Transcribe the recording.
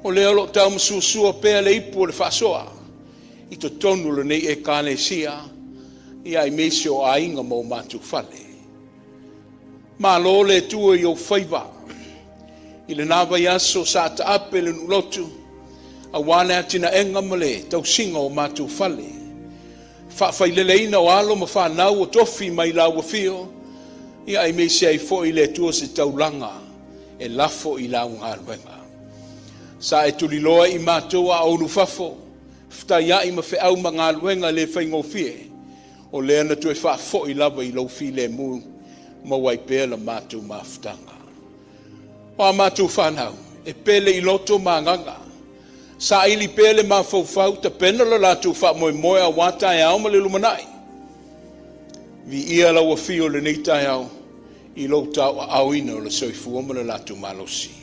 O leo lo tau msusua pea le ipu le whasoa. I to tonu le nei Ekalesia. I ai mesi o ainga mo matu whale. Ma lo le tua i o whaiva. I le nawa yaso sa ta ape le nulotu. A wane atina enga male tau singa o matu whale. Whaileina o alo ma whanau o tofi mai la wafio. I ai mesi ai fo i le tua se taulanga. E lafo i la unga alwenga. Sa e tuliloa i mātua au nufafo, ftai i ma whiau ma ngā luenga le whaingofie, o le ana tue whaafo i lava i lau fi le mu, ma wai pēr la mātua maftanga. O a mātua whanau, e pele i loto ma nganga, sa ili pele ma fau ta pena la lātua wha moe moe a wata e au ma le lumanai. Vi ia lau a fio le neitai au, i lau tau a au ina o le soifu o ma le lātua malosi.